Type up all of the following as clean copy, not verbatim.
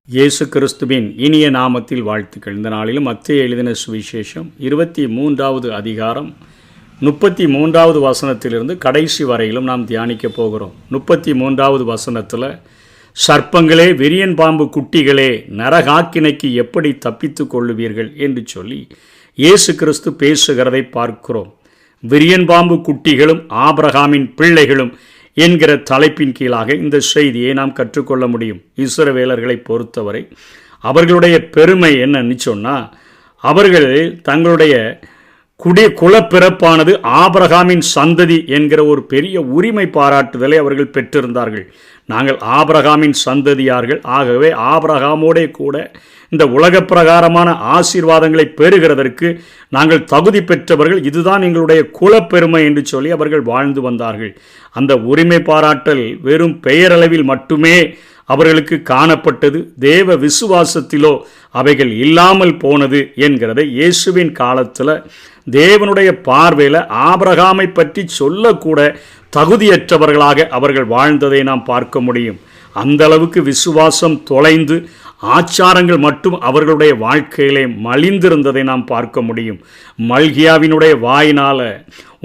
இயேசு கிறிஸ்துவின் இனிய நாமத்தில் வாழ்த்துக்கள். இந்த நாளிலும் மத்தேயு எழுதின சுவிசேஷம் 23வது அதிகாரம் 33வது வசனத்திலிருந்து கடைசி வரையிலும் நாம் தியானிக்க போகிறோம். 33வது வசனத்தில், சர்ப்பங்களே, விரியன் பாம்பு குட்டிகளே, நரகாக்கினைக்கு எப்படி தப்பித்து கொள்ளுவீர்கள் என்று சொல்லி இயேசு கிறிஸ்து பேசுகிறதை பார்க்கிறோம். விரியன் பாம்பு குட்டிகளும் ஆபிரகாமின் பிள்ளைகளும் என்கிற தலைப்பின் கீழாக இந்த செய்தியை நாம் கற்றுக்கொள்ள முடியும். இஸ்ரவேலர்களை பொறுத்தவரை அவர்களுடைய பெருமை என்னன்னு சொன்னால், அவர்கள் தங்களுடைய குலப்பிறப்பானது ஆபிரகாமின் சந்ததி என்கிற ஒரு பெரிய உரிமை பாராட்டுதலை அவர்கள் பெற்றிருந்தார்கள். நாங்கள் ஆபிரகாமின் சந்ததியார்கள், ஆகவே ஆபிரகாமோடே கூட இந்த உலக பிரகாரமான ஆசீர்வாதங்களை பெறுகிறதற்கு நாங்கள் தகுதி பெற்றவர்கள், இதுதான் எங்களுடைய குலப்பெருமை என்று சொல்லி அவர்கள் வாழ்ந்து வந்தார்கள். அந்த உரிமை பாராட்டல் வெறும் பெயரளவில் மட்டுமே அவர்களுக்கு காணப்பட்டது. தேவ விசுவாசத்திலோ அவைகள் இல்லாமல் போனது என்கிறதை இயேசுவின் காலத்தில் தேவனுடைய பார்வையில் ஆபிரகாமை பற்றி சொல்லக்கூட தகுதியற்றவர்களாக அவர்கள் வாழ்ந்ததை நாம் பார்க்க முடியும். அந்த அளவுக்கு விசுவாசம் தொலைந்து ஆச்சாரங்கள் மட்டும் அவர்களுடைய வாழ்க்கையிலே மலிந்திருந்ததை நாம் பார்க்க முடியும். மல்கியாவினுடைய வாயினால்,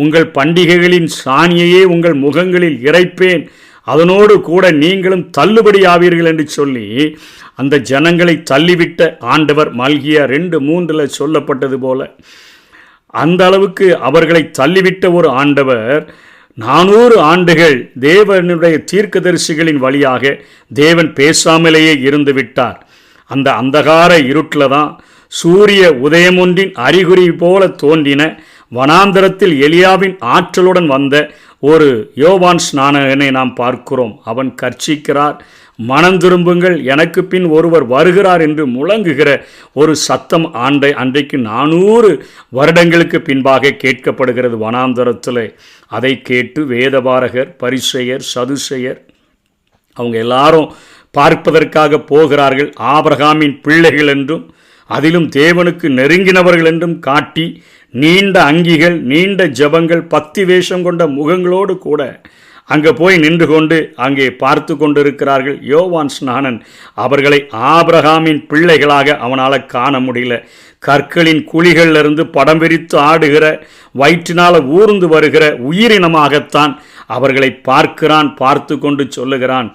உங்கள் பண்டிகைகளின் சாணியையே உங்கள் முகங்களில் இறைப்பேன், அதனோடு கூட நீங்களும் தள்ளுபடி ஆவீர்கள் என்று சொல்லி அந்த ஜனங்களை தள்ளிவிட்ட ஆண்டவர், மல்கியா 2:3 சொல்லப்பட்டது போல அந்த அளவுக்கு அவர்களை தள்ளிவிட்ட ஒரு ஆண்டவர் 400 ஆண்டுகள் தேவனுடைய தீர்க்கதரிசிகளின் வழியாக தேவன் பேசாமலேயே இருந்து விட்டார். அந்த அந்தகார இருட்டில் தான் சூரிய உதயமொன்றின் அறிகுறி போல தோன்றின வனாந்தரத்தில் எலியாவின் ஆற்றலுடன் வந்த ஒரு யோவான் ஸ்நானகனை நாம் பார்க்கிறோம். அவன் கர்ச்சிக்கிறார், மனம் திரும்புங்கள், எனக்கு பின் ஒருவர் வருகிறார் என்று முழங்குகிற ஒரு சத்தம் அன்றைக்கு 400 வருடங்களுக்கு பின்பாக கேட்கப்படுகிறது வனாந்தரத்தில். அதை கேட்டு வேதபாரகர், பரிசேயர், சதுசேயர் அவங்க எல்லாரும் பார்ப்பதற்காக போகிறார்கள். ஆபிரகாமின் பிள்ளைகள் என்றும் அதிலும் தேவனுக்கு நெருங்கினவர்கள் என்றும் காட்டி நீண்ட அங்கிகள், நீண்ட ஜபங்கள், பக்தி வேஷம் கொண்ட முகங்களோடு கூட அங்கே போய் நின்று கொண்டு அங்கே பார்த்து கொண்டிருக்கிறார்கள். யோவான் ஸ்நானன் அவர்களை ஆபிரகாமின் பிள்ளைகளாக அவனால் காண முடியல. கற்களின் குழிகளிலிருந்து படம் விரித்து ஆடுகிற, வயிற்றினால் ஊர்ந்து வருகிற உயிரினமாகத்தான் அவர்களை பார்க்கிறான். பார்த்து கொண்டு சொல்லுகிறான்,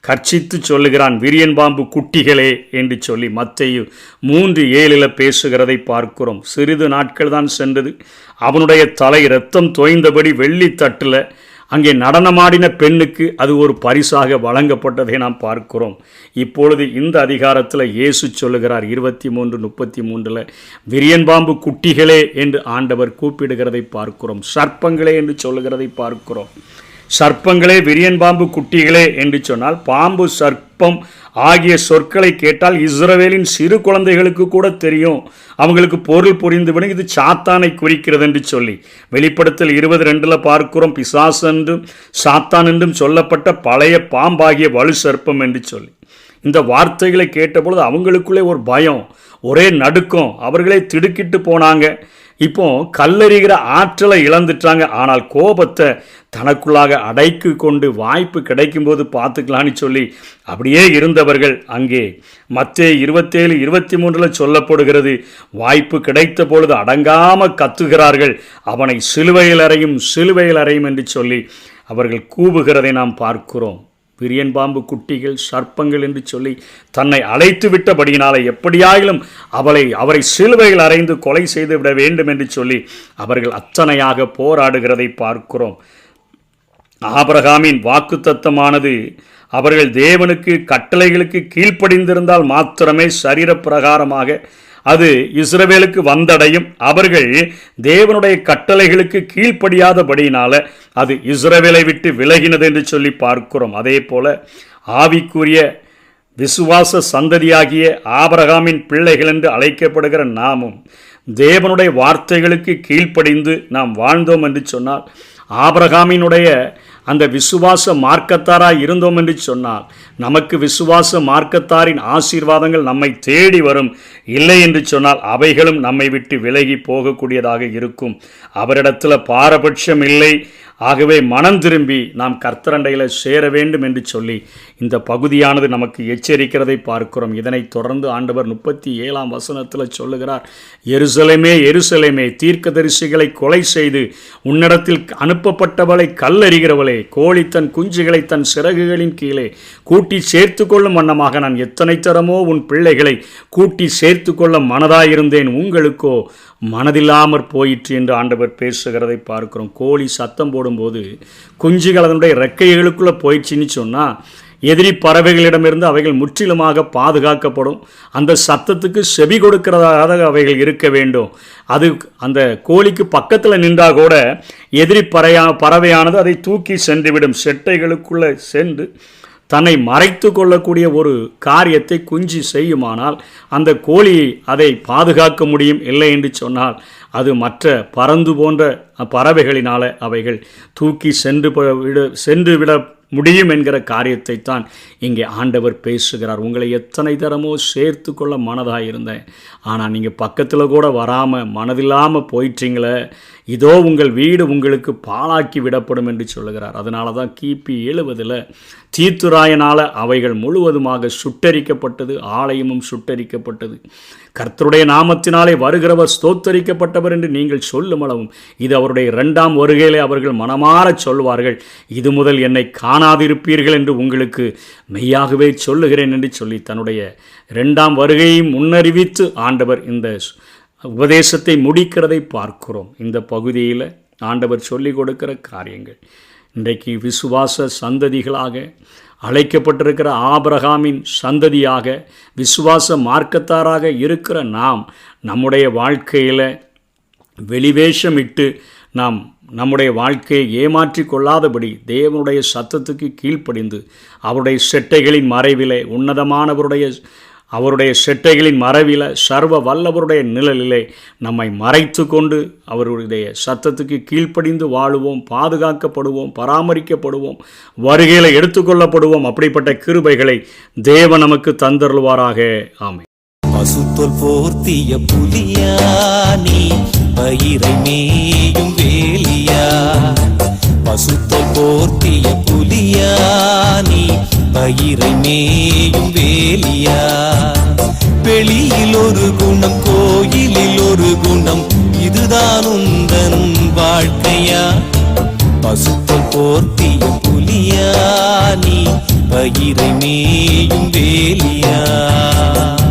கர்ச்சித்து சொல்லுகிறான், விரியன் பாம்பு குட்டிகளே என்று சொல்லி மத்தேயு 3:7 பேசுகிறதை பார்க்கிறோம். சிறிது நாட்கள் தான் சென்றது. அவனுடைய தலை இரத்தம் தோய்ந்தபடி வெள்ளி தட்டில் அங்கே நடனமாடின பெண்ணுக்கு அது ஒரு பரிசாக வழங்கப்பட்டதை நாம் பார்க்கிறோம். இப்பொழுது இந்த அதிகாரத்தில் இயேசு சொல்லுகிறார் 23:33 விரியன் பாம்பு குட்டிகளே என்று ஆண்டவர் கூப்பிடுகிறதை பார்க்கிறோம். சர்ப்பங்களே என்று சொல்லுகிறதை பார்க்கிறோம். சர்ப்பங்களே, விரியன் பாம்பு குட்டிகளே என்று சொன்னால், பாம்பு சர்ப்பம் ஆகிய சொற்களை கேட்டால் இஸ்ரவேலின் சிறு குழந்தைகளுக்கு கூட தெரியும், அவங்களுக்கு பொருள் புரிந்துவிடும், இது சாத்தானை குறிக்கிறது என்று சொல்லி. வெளிப்படுத்தல் 22 பார்க்கிறோம், பிசாசு என்றும் சாத்தான் என்றும் சொல்லப்பட்ட பழைய பாம்பாகிய வலு சர்ப்பம் என்று சொல்லி. இந்த வார்த்தைகளை கேட்டபொழுது அவங்களுக்குள்ளே ஒரு பயம், ஒரே நடுக்கம், அவர்களே திடுக்கிட்டு போனாங்க. இப்போ கல்லறிகிற ஆற்றலை இழந்துட்டாங்க. ஆனால் கோபத்தை தனக்குள்ளாக அடைக்கு கொண்டு வாய்ப்பு கிடைக்கும்போது பார்த்துக்கலான்னு சொல்லி அப்படியே இருந்தவர்கள் அங்கே மத்தேயு 27:23 சொல்லப்படுகிறது, வாய்ப்பு கிடைத்த பொழுது அடங்காமல் கத்துகிறார்கள், அவனை சிலுவையில் அறையும், சிலுவையில் அறையும் என்று சொல்லி அவர்கள் கூவுகிறதை நாம் பார்க்கிறோம். விரியன் பாம்பு குட்டிகள், சர்ப்பங்கள் என்று சொல்லி தன்னை அழைத்து விட்டபடியினால எப்படியாயிலும் அவரை சிலுவையில் அறைந்து கொலை செய்து விட வேண்டும் என்று சொல்லி அவர்கள் அத்தனையாக போராடுகிறதை பார்க்கிறோம். ஆபிரகாமின் வாக்குத்தத்தமானது அவர்கள் தேவனுக்கு கட்டளைகளுக்கு கீழ்ப்படிந்திருந்தால் மாத்திரமே சரீரப்பிரகாரமாக அது இஸ்ரவேலுக்கு வந்தடையும். அவர்கள் தேவனுடைய கட்டளைகளுக்கு கீழ்ப்படியாதபடியினால அது இஸ்ரவேலை விட்டு விலகினது என்று சொல்லி பார்க்கிறோம். அதே போல ஆவிக்குரிய விசுவாச சந்ததியாகிய ஆபிரகாமின் பிள்ளைகள் என்று அழைக்கப்படுகிற நாமும் தேவனுடைய வார்த்தைகளுக்கு கீழ்ப்படிந்து நாம் வாழ்ந்தோம் என்று சொன்னால், ஆபிரகாமினுடைய அந்த விசுவாச மார்க்கத்தாராய் இருந்தோம் என்று சொன்னால், நமக்கு விசுவாச மார்க்கத்தாரின் ஆசீர்வாதங்கள் நம்மை தேடி வரும். இல்லை என்று சொன்னால் அவைகளும் நம்மை விட்டு விலகி போகக்கூடியதாக இருக்கும். அவரிடத்தில் பாரபட்சம் இல்லை. ஆகவே மனம் திரும்பி நாம் கர்த்தரண்டையில் சேர வேண்டும் என்று சொல்லி இந்த பகுதியானது நமக்கு எச்சரிக்கிறதை பார்க்கிறோம். இதனைத் தொடர்ந்து ஆண்டவர் 37ஆம் வசனத்தில் சொல்லுகிறார், எருசலேமே எருசலேமே, தீர்க்கதரிசிகளை கொலை செய்து உன்னிடத்தில் அனுப்பப்பட்டவளை கல்லறிகிறவளே, கோழி தன் குஞ்சுகளை தன் சிறகுகளின் கீழே கூட்டி சேர்த்து கொள்ளும் வண்ணமாக நான் எத்தனை தரமோ உன் பிள்ளைகளை கூட்டி சேர்த்து கொள்ள மனதாயிருந்தேன், உங்களுக்கோ மனதில்லாமற் போயிற்று என்று ஆண்டவர் பேசுகிறதை பார்க்கிறோம். கோழி சத்தம் போடும்போது குஞ்சுகள் அதனுடைய ரெக்கைகளுக்குள்ளே போயிடுச்சின்னு சொன்னால் எதிரி பறவைகளிடமிருந்து அவைகள் முற்றிலுமாக பாதுகாக்கப்படும். அந்த சத்தத்துக்கு செவி கொடுக்கிறதாக அவைகள் இருக்க வேண்டும். அது அந்த கோழிக்கு பக்கத்தில் நின்றால் கூட எதிரி பறவையானது அதை தூக்கி சென்றுவிடும். செட்டைகளுக்குள்ளே சென்று தன்னை மறைத்து கொள்ளக்கூடிய ஒரு காரியத்தை குஞ்சு செய்யுமானால் அந்த கோழி அதை பாதுகாக்க முடியும். இல்லை என்று சொன்னால் அது மற்ற பறந்து போன்ற பறவைகளினால் அவைகள் தூக்கி சென்று விட முடியும் என்கிற காரியத்தை தான் இங்கே ஆண்டவர் பேசுகிறார். உங்களை எத்தனை தரமோ சேர்த்து கொள்ள மனதாக இருந்தேன், ஆனால் நீங்கள் பக்கத்தில் கூட வராமல் மனதில்லாமல் போயிட்டீங்களே, இதோ உங்கள் வீடு உங்களுக்கு பாழாக்கி விடப்படும் என்று சொல்லுகிறார். அதனால தான் கிபி 70 தீத்துராயனால் அவைகள் முழுவதுமாக சுட்டரிக்கப்பட்டது, ஆலயமும் சுட்டரிக்கப்பட்டது. கர்த்தருடைய நாமத்தினாலே வருகிறவர் ஸ்தோத்தரிக்கப்பட்டவர் என்று நீங்கள் சொல்லும் அளவும் இது அவருடைய 2ஆம் வருகையிலே அவர்கள் மனமாறச் சொல்வார்கள், இது முதல் என்னை காணாதிருப்பீர்கள் என்று உங்களுக்கு மெய்யாகவே சொல்லுகிறேன் என்று சொல்லி தன்னுடைய 2ஆம் வருகையை முன்னறிவித்து ஆண்டவர் இந்த உபதேசத்தை முடிக்கிறதை பார்க்கிறோம். இந்த பகுதியில் ஆண்டவர் சொல்லிக் கொடுக்கிற காரியங்கள் இன்றைக்கு விசுவாச சந்ததிகளாக அழைக்கப்பட்டிருக்கிற ஆபிரகாமின் சந்ததியாக விசுவாச மார்க்கத்தாராக இருக்கிற நாம் நம்முடைய வாழ்க்கையில் வெளிவேஷமிட்டு நாம் நம்முடைய வாழ்க்கையை ஏமாற்றி கொள்ளாதபடி தேவனுடைய சத்தத்துக்கு கீழ்ப்படிந்து அவருடைய செட்டைகளின் மறைவிலே அவருடைய செட்டைகளின் மறைவில சர்வ வல்லவருடைய நிழலிலே நம்மை மறைத்து கொண்டு அவருடைய சத்தத்துக்கு கீழ்ப்படிந்து வாழுவோம், பாதுகாக்கப்படுவோம், பராமரிக்கப்படுவோம், வருகையில் எடுத்துக்கொள்ளப்படுவோம். அப்படிப்பட்ட கிருபைகளை தேவன் நமக்கு தந்தருள்வாராக. ஆமென். பசுத்தோல் போர்த்திய புலியா நீ, பயிரை மேயும் வேலியா. பசுத்தோல் போர்த்திய புலியா நீ, பயிரை மேயும் வேலியா. வெளியில் ஒரு குணம், கோயிலில் ஒரு குணம், இதுதான் உந்தன் வாழ்க்கையா. பசுத்தோல் போர்த்திய புலியா நீ, பயிரை மேயும் வேலியா.